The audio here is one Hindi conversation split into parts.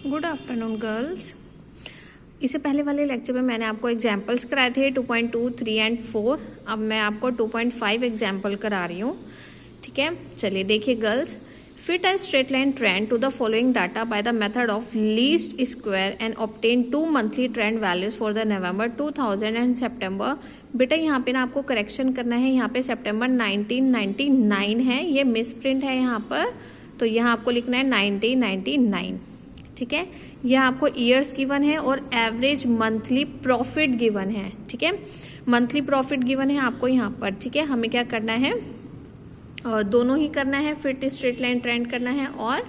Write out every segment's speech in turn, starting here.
Good afternoon girls. इससे पहले वाले लेक्चर में मैंने आपको एग्जाम्पल्स कराए थे 2.2, 3 एंड 4। अब मैं आपको 2.5 एग्जाम्पल करा रही हूँ। ठीक है, चलिए देखिए girls. Fit a straight line trend to the following data by the method of least square and obtain 2 monthly trend values for the November 2000 and September. बेटा यहाँ पे ना आपको करेक्शन करना है। यहाँ पे सितंबर 1999 है, ये मिस प्रिंट है यहाँ पर, तो यहाँ आपको लिखना है 1999। ठीक है, यह आपको ईयर्स गिवन है और एवरेज मंथली प्रॉफिट गिवन है। ठीक है, मंथली प्रॉफिट गिवन है आपको यहाँ पर। ठीक है, हमें क्या करना है, दोनों ही करना है, फिट स्ट्रेट लाइन ट्रेंड करना है और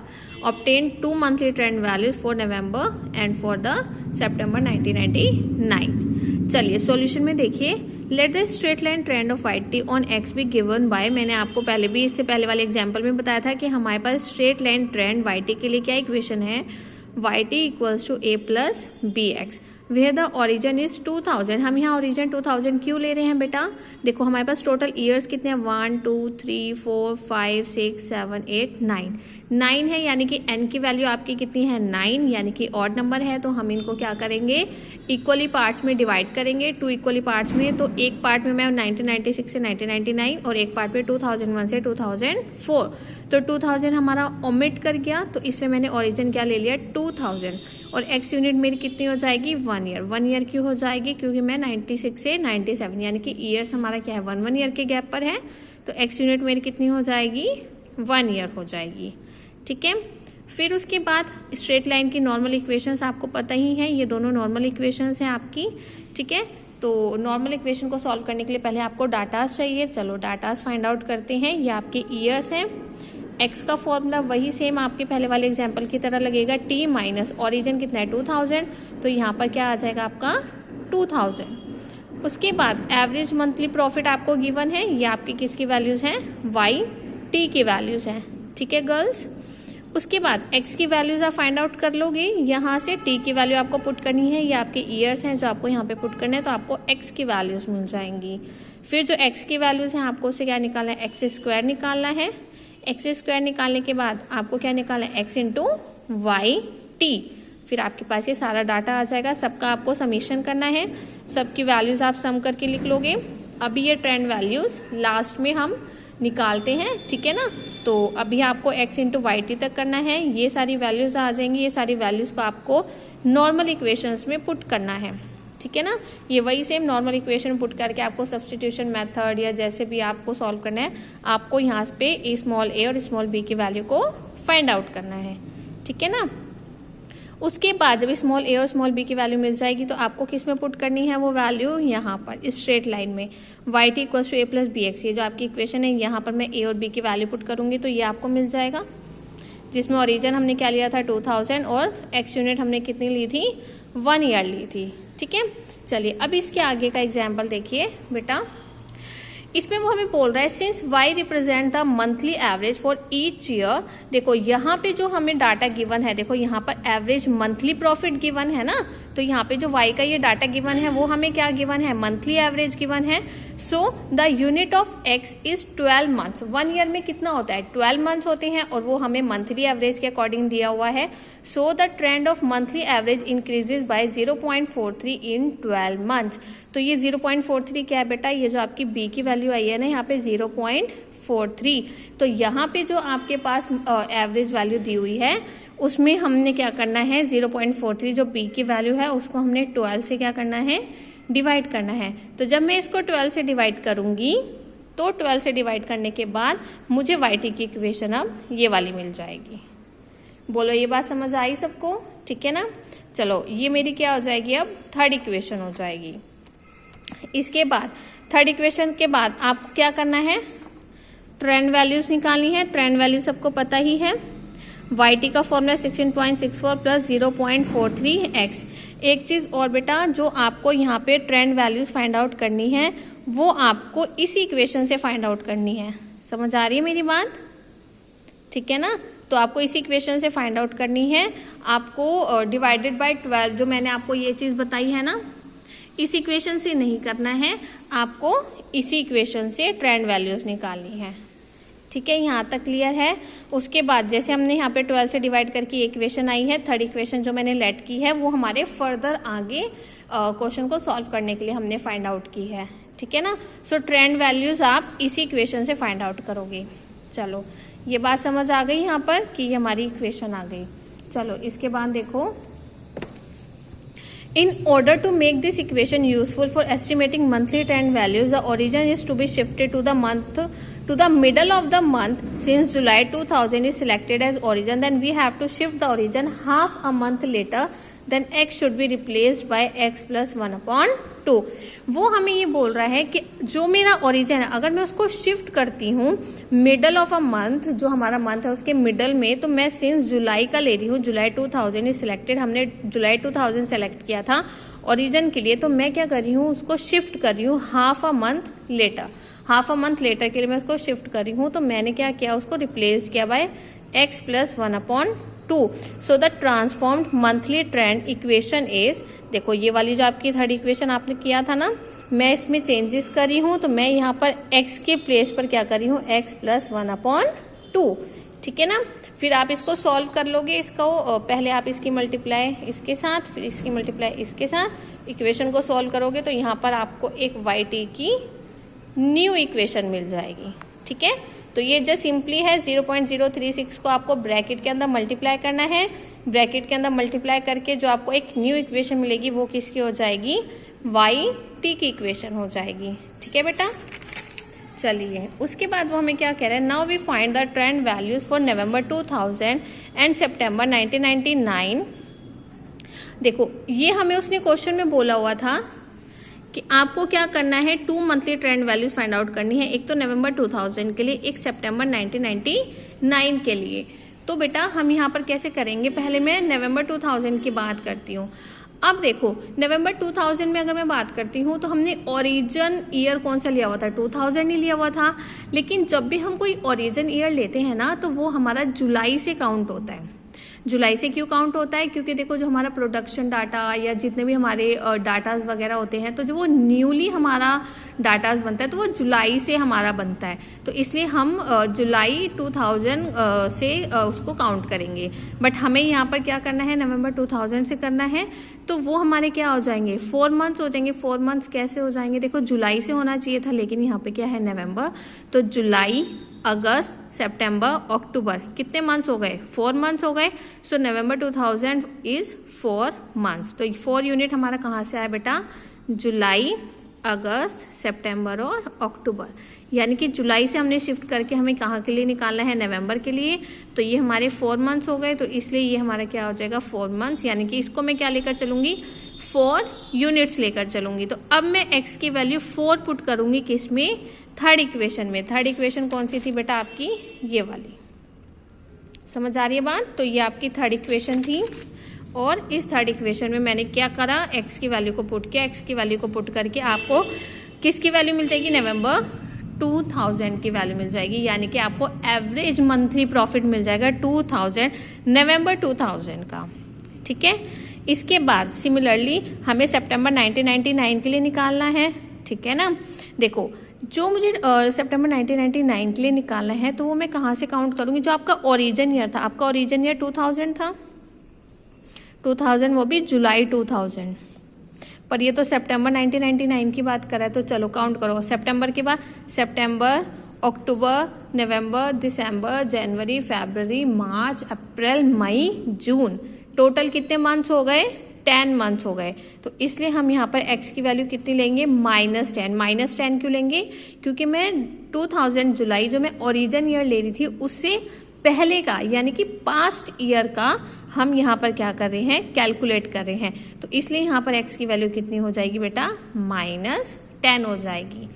obtain 2 monthly trend values for November and for the September 1999। चलिए सॉल्यूशन में देखिए। Let the straight line trend of YT on X be given by, मैंने आपको पहले भी इससे पहले वाले एग्जांपल में बताया था कि हमारे पास स्ट्रेट लाइन ट्रेंड YT के लिए क्या इक्वेशन है, YT equals to A plus BX where the origin is 2000। हम यहाँ ओरिजिन 2000 क्यों ले रहे हैं बेटा, देखो हमारे पास टोटल ईयर्स कितने हैं, 1 2 3 4 5 6 7 8 9 है, यानी कि n की वैल्यू आपकी कितनी है 9, यानी कि ऑड नंबर है। तो हम इनको क्या करेंगे, इक्वली पार्ट्स में डिवाइड करेंगे, 2 इक्वली पार्ट्स में। तो एक पार्ट में मैं 1996 से 1999 और एक पार्ट में 2001 से 2004। तो 2000 हमारा ओमिट कर गया, तो इसलिए मैंने ओरिजिन क्या ले लिया 2000। और एक्स यूनिट मेरी कितनी हो जाएगी 1 ईयर। 1 ईयर क्यों हो जाएगी, क्योंकि मैं 96 से 97 यानी कि ईयर्स हमारा क्या है 1 ईयर के गैप पर है, तो एक्स यूनिट मेरी कितनी हो जाएगी 1 ईयर हो जाएगी। ठीक है, फिर उसके बाद स्ट्रेट लाइन की नॉर्मल इक्वेशंस आपको पता ही है, ये दोनों नॉर्मल इक्वेशंस हैं आपकी। ठीक है, तो नॉर्मल इक्वेशन को सॉल्व करने के लिए पहले आपको डाटास चाहिए। चलो डाटास फाइंड आउट करते हैं। ये आपके ईयर्स हैं। एक्स का फॉर्मूला वही सेम आपके पहले वाले एग्जाम्पल की तरह लगेगा, T माइनस ओरिजिन कितना है 2000, तो यहाँ पर क्या आ जाएगा आपका 2000। उसके बाद एवरेज मंथली प्रॉफिट आपको गिवन है, ये आपकी किसकी वैल्यूज हैं, YT की वैल्यूज हैं। ठीक है गर्ल्स, उसके बाद x की वैल्यूज आप फाइंड आउट कर लोगे, यहाँ से t की वैल्यू आपको पुट करनी है, ये आपके ईयर्स हैं जो आपको यहाँ पे पुट करने हैं, तो आपको x की वैल्यूज मिल जाएंगी। फिर जो x की वैल्यूज हैं आपको उससे क्या निकालना है, एक्स स्क्वायर निकालना है। एक्स स्क्वायर निकालने के बाद आपको क्या निकालना है, x इंटू YT। फिर आपके पास ये सारा डाटा आ जाएगा, सबका आपको समीशन करना है, सबकी वैल्यूज आप सम करके लिख लोगे। अभी ये ट्रेंड वैल्यूज लास्ट में हम निकालते हैं, ठीक है ना। तो अभी आपको x इंटू YT तक करना है, ये सारी वैल्यूज आ जाएंगी। ये सारी वैल्यूज को आपको नॉर्मल इक्वेशंस में पुट करना है, ठीक है ना। ये वही सेम नॉर्मल इक्वेशन पुट करके आपको सब्स्टिट्यूशन मेथड या जैसे भी आपको सॉल्व करना है, आपको यहाँ पे स्मॉल a और स्मॉल b की वैल्यू को फाइंड आउट करना है, ठीक है ना। उसके बाद जब स्मॉल a और स्मॉल b की वैल्यू मिल जाएगी तो आपको किस में पुट करनी है वो वैल्यू, यहाँ पर स्ट्रेट लाइन में YT equals to A plus BX। ये जो आपकी इक्वेशन है, यहाँ पर मैं a और b की वैल्यू पुट करूँगी तो ये आपको मिल जाएगा, जिसमें ओरिजिन हमने क्या लिया था 2000 और एक्स यूनिट हमने कितनी ली थी 1 ईयर ली थी। ठीक है, चलिए अब इसके आगे का एग्जाम्पल देखिए बेटा। इसमें वो हमें बोल रहा है since y represent the monthly average for each year. देखो यहाँ पे जो हमें डाटा गिवन है, देखो यहाँ पर एवरेज मंथली प्रॉफिट गिवन है ना, तो यहाँ पे जो y का ये डाटा गिवन है वो हमें क्या गिवन है, मंथली एवरेज गिवन है। So the unit of x is 12 months. 1 year में कितना होता है 12 मंथ्स होते हैं, और वो हमें मंथली एवरेज के अकॉर्डिंग दिया हुआ है। So the trend of monthly average increases by 0.43 in 12 months. तो ये 0.43 क्या है बेटा, ये जो आपकी b की वैल्यू आई है ना यहाँ पे 0.43, तो यहाँ पे जो आपके पास एवरेज वैल्यू दी हुई है उसमें हमने क्या करना है 0.43 जो b की वैल्यू है उसको हमने 12 से क्या करना है, डिवाइड करना है। तो जब मैं इसको 12 से डिवाइड करूंगी तो 12 से डिवाइड करने के बाद मुझे YT की इक्वेशन अब ये वाली मिल जाएगी। बोलो ये बात समझ आई सबको, ठीक है ना। चलो ये मेरी क्या हो जाएगी, अब थर्ड इक्वेशन हो जाएगी। इसके बाद थर्ड इक्वेशन के बाद आपको क्या करना है, ट्रेंड वैल्यूज निकालनी है। ट्रेंड वैल्यू सबको पता ही है, YT का फॉर्मूला 16.64 प्लस 0.43x। एक चीज और बेटा, जो आपको यहाँ पे ट्रेंड वैल्यूज फाइंड आउट करनी है वो आपको इसी इक्वेशन से फाइंड आउट करनी है। समझ आ रही है मेरी बात, ठीक है ना। तो आपको इसी इक्वेशन से फाइंड आउट करनी है। आपको डिवाइडेड बाय 12 जो मैंने आपको ये चीज बताई है ना, इस इक्वेशन से नहीं करना है, आपको इसी इक्वेशन से ट्रेंड वैल्यूज निकालनी है, ठीक है, यहाँ तक क्लियर है। उसके बाद जैसे हमने यहाँ पे 12 से डिवाइड करके ये इक्वेशन आई है, थर्ड इक्वेशन जो मैंने लेट की है वो हमारे फर्दर आगे क्वेश्चन को सॉल्व करने के लिए हमने फाइंड आउट की है। ठीक है ना। सो ट्रेंड वैल्यूज आप इसी इक्वेशन से फाइंड आउट करोगे। चलो ये बात समझ आ गई यहाँ पर कि ये हमारी इक्वेशन आ गई। चलो इसके बाद देखो, In order to make this equation useful for estimating monthly trend values, the origin is to be shifted to the middle of the month. Since July 2000 is selected as origin, then we have to shift the origin half a month later. Then x should be replaced by x plus 1/2. वो हमें ये बोल रहा है कि जो मेरा ओरिजिन है अगर मैं उसको शिफ्ट करती हूँ मिडल ऑफ अ मंथ, जो हमारा मंथ है उसके मिडल में, तो मैं सिंस जुलाई का ले रही हूँ, जुलाई 2000 इज सिलेक्टेड, हमने जुलाई 2000 सेलेक्ट किया था ओरिजिन के लिए, तो मैं क्या कर रही हूँ उसको शिफ्ट कर रही हूँ half a month later. Half a month later के लिए मैं उसको शिफ्ट कर रही हूँ, तो मैंने क्या किया, उसको रिप्लेस किया bye x plus 1/2. So the transformed monthly trend equation is, देखो ये वाली जो आपकी थर्ड इक्वेशन आपने किया था ना, मैं इसमें चेंजेस कर रही हूँ, तो मैं यहाँ पर x के प्लेस पर क्या कर रही हूँ, x plus 1/2. ठीक है ना। फिर आप इसको सॉल्व कर लोगे, इसको पहले आप इसकी मल्टीप्लाई इसके साथ, फिर इसकी मल्टीप्लाई इसके साथ, इक्वेशन को सॉल्व करोगे तो यहाँ पर आपको एक y की न्यू इक्वेशन मिल जाएगी। ठीक है, तो ये जस्ट सिंपली है 0.036 को आपको ब्रैकेट के अंदर मल्टीप्लाई करना है। ब्रैकेट के अंदर मल्टीप्लाई करके जो आपको एक न्यू इक्वेशन मिलेगी वो किसकी हो जाएगी, y की इक्वेशन हो जाएगी। ठीक है बेटा। चलिए उसके बाद वो हमें क्या कह रहा है, now we find the trend values for November 2000 and September 1999। देखो ये हमें उसने क्वेश्चन में बोला हुआ था कि आपको क्या करना है, 2 monthly trend values find out करनी है, एक तो नवंबर 2000 के लिए, एक सितंबर 1999 के लिए। तो बेटा हम यहाँ पर कैसे करेंगे, पहले मैं नवंबर 2000 की बात करती हूँ। अब देखो नवंबर 2000 में अगर मैं बात करती हूँ तो हमने ओरिजिन ईयर कौन सा लिया हुआ था, 2000 ही लिया हुआ था। लेकिन जब भी हम कोई ओरिजिन ईयर लेते हैं ना तो वो हमारा जुलाई से काउंट होता है। जुलाई से क्यों काउंट होता है, क्योंकि देखो जो हमारा प्रोडक्शन डाटा या जितने भी हमारे डाटाज वगैरह होते हैं, तो जो वो न्यूली हमारा डाटाज बनता है तो वो जुलाई से हमारा बनता है, तो इसलिए हम जुलाई 2000 से उसको काउंट करेंगे। बट हमें यहाँ पर क्या करना है, नवंबर 2000 से करना है, तो वो हमारे क्या हो जाएंगे, 4 मंथ्स हो जाएंगे। 4 मंथ्स कैसे हो जाएंगे, देखो जुलाई से होना चाहिए था लेकिन यहाँ पे क्या है नवंबर, तो जुलाई, अगस्त, सितंबर, अक्टूबर, कितने मंथ्स हो गए, 4 मंथ्स हो गए। सो नवंबर 2000 इज 4 मंथ्स। तो 4 यूनिट हमारा कहाँ से आया बेटा, जुलाई, अगस्त, सितंबर और अक्टूबर। यानी कि जुलाई से हमने शिफ्ट करके हमें कहाँ के लिए निकालना है, नवंबर के लिए। तो ये हमारे 4 मंथ्स हो गए, तो इसलिए ये हमारा क्या हो जाएगा 4 मंथ्स। यानी कि इसको मैं क्या लेकर चलूंगी, 4 यूनिट्स लेकर चलूंगी। तो अब मैं x की वैल्यू 4 पुट करूंगी किसमें, थर्ड इक्वेशन में। थर्ड इक्वेशन कौन सी थी बेटा आपकी, ये वाली। समझ आ रही है बात। तो ये आपकी थर्ड इक्वेशन थी और इस थर्ड इक्वेशन में मैंने क्या करा, x की वैल्यू को पुट किया। x की वैल्यू को पुट करके आपको किसकी वैल्यू मिल जाएगी, नवंबर 2000 की वैल्यू मिल जाएगी। यानी कि आपको एवरेज मंथली प्रॉफिट मिल जाएगा 2000, नवंबर 2000 का। ठीक है। इसके बाद सिमिलरली हमें सितंबर 1999 के लिए निकालना है। ठीक है ना। देखो जो मुझे सितंबर 1999 के लिए निकालना है तो वो मैं कहाँ से काउंट करूंगी, जो आपका ओरिजिन ईयर था। आपका ओरिजिन ईयर 2000 था, 2000 वो भी जुलाई 2000, पर ये तो सितंबर 1999 की बात कर रहा है। तो चलो काउंट करो, सितंबर के बाद सितंबर, अक्टूबर, नवंबर, दिसंबर, जनवरी, फरवरी, मार्च, अप्रैल, मई, जून, टोटल कितने मंथ्स हो गए, 10 मंथ्स हो गए। तो इसलिए हम यहाँ पर x की वैल्यू कितनी लेंगे, -10। -10 क्यों लेंगे, क्योंकि मैं 2000 जुलाई जो मैं ओरिजिन ईयर ले रही थी उससे पहले का यानी कि पास्ट ईयर का हम यहाँ पर क्या कर रहे हैं, कैलकुलेट कर रहे हैं। तो इसलिए यहाँ पर x की वैल्यू कितनी हो जाएगी बेटा, -10 हो जाएगी।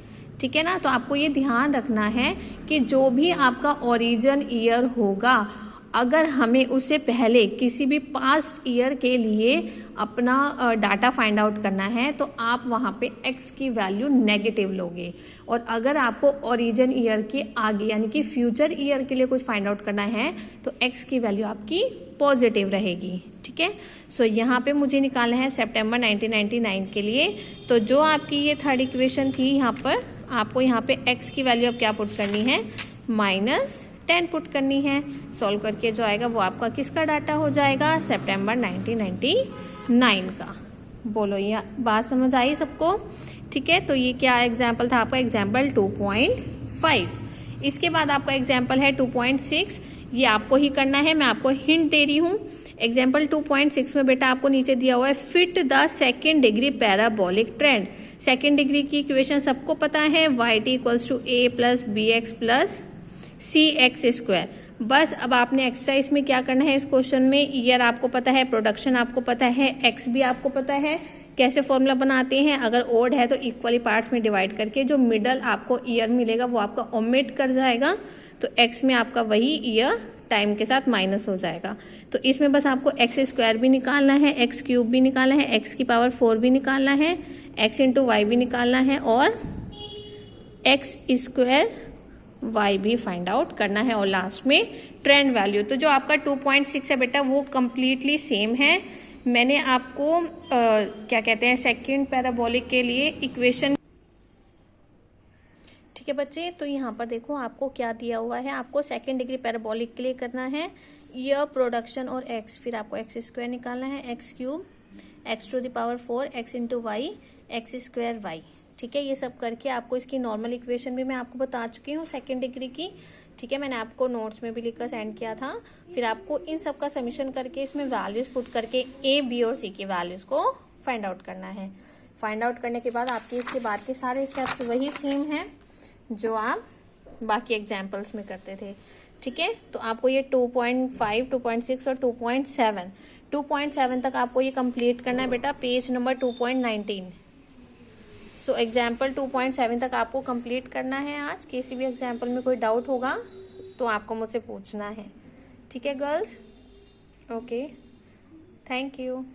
ठीक है ना। तो आपको ये ध्यान रखना है कि जो भी आपका ओरिजिन ईयर होगा, अगर हमें उससे पहले किसी भी पास्ट ईयर के लिए अपना डाटा फाइंड आउट करना है तो आप वहाँ पे x की वैल्यू नेगेटिव लोगे, और अगर आपको ओरिजिन ईयर के आगे यानी कि फ्यूचर ईयर के लिए कुछ फाइंड आउट करना है तो x की वैल्यू आपकी पॉजिटिव रहेगी। ठीक है। सो यहाँ पे मुझे निकालना है सितंबर 1999 के लिए। तो जो आपकी ये थर्ड इक्वेशन थी, यहाँ पर आपको यहाँ पे x की वैल्यू अब क्या पुट करनी है, -10 पुट करनी है। सॉल्व करके जो आएगा वो आपका किसका डाटा हो जाएगा, सितंबर 1999 का। बोलो ये बात समझ आई सबको? ठीक है, तो ये क्या एग्जाम्पल था आपका, एग्जाम्पल 2.5। इसके बाद आपका एग्जाम्पल है 2.6। ये आपको ही करना है, मैं आपको हिंट दे रही हूँ। एग्जाम्पल 2.6 में बेटा आपको नीचे दिया हुआ है fit the second degree parabolic trend. Second degree की इक्वेशन सबको पता है, yt equals to a plus B X plus C X square. बस अब आपने एक्स्ट्रा इसमें क्या करना है, इस क्वेश्चन में ईयर आपको पता है, प्रोडक्शन आपको पता है, एक्स भी आपको पता है। कैसे फॉर्मूला बनाते हैं, अगर ओड है तो इक्वली पार्ट्स में डिवाइड करके जो मिडल आपको ईयर मिलेगा वो आपका ओमिट कर जाएगा, तो एक्स में आपका वही ईयर टाइम के साथ माइनस हो जाएगा। तो इसमें बस आपको एक्स स्क्वायर भी निकालना है, एक्स क्यूब भी निकालना है, एक्स की पावर 4 भी निकालना है, एक्स इंटू वाई भी निकालना है और एक्स स्क्वायर वाई भी फाइंड आउट करना है, और लास्ट में ट्रेंड वैल्यू। तो जो आपका 2.6 है बेटा वो कंप्लीटली सेम है। मैंने आपको क्या कहते हैं सेकेंड पैराबोलिक के लिए इक्वेशन, ठीक है बच्चे। तो यहाँ पर देखो आपको क्या दिया हुआ है, आपको सेकेंड डिग्री पैराबोलिक के लिए करना है ईयर, प्रोडक्शन और एक्स, फिर आपको एक्स स्क्वायर निकालना है, X cube, X to the power 4, X into Y, X square Y. ठीक है, ये सब करके आपको इसकी नॉर्मल इक्वेशन भी मैं आपको बता चुकी हूँ सेकेंड डिग्री की। ठीक है, मैंने आपको नोट्स में भी लिखकर सेंड किया था। फिर आपको इन सब का समीशन करके इसमें वैल्यूज पुट करके ए, बी और सी की वैल्यूज को फाइंड आउट करना है। फाइंड आउट करने के बाद आपके इसके बाद के सारे स्टेप्स वही सेम हैं जो आप बाकी एग्जाम्पल्स में करते थे। ठीक है, तो आपको ये 2.5, 2.6 और 2.7 तक आपको ये कंप्लीट करना है बेटा, पेज नंबर 2.19। सो एग्जाम्पल 2.7 तक आपको कंप्लीट करना है आज। किसी भी एग्जाम्पल में कोई डाउट होगा तो आपको मुझसे पूछना है। ठीक है गर्ल्स, ओके, थैंक यू।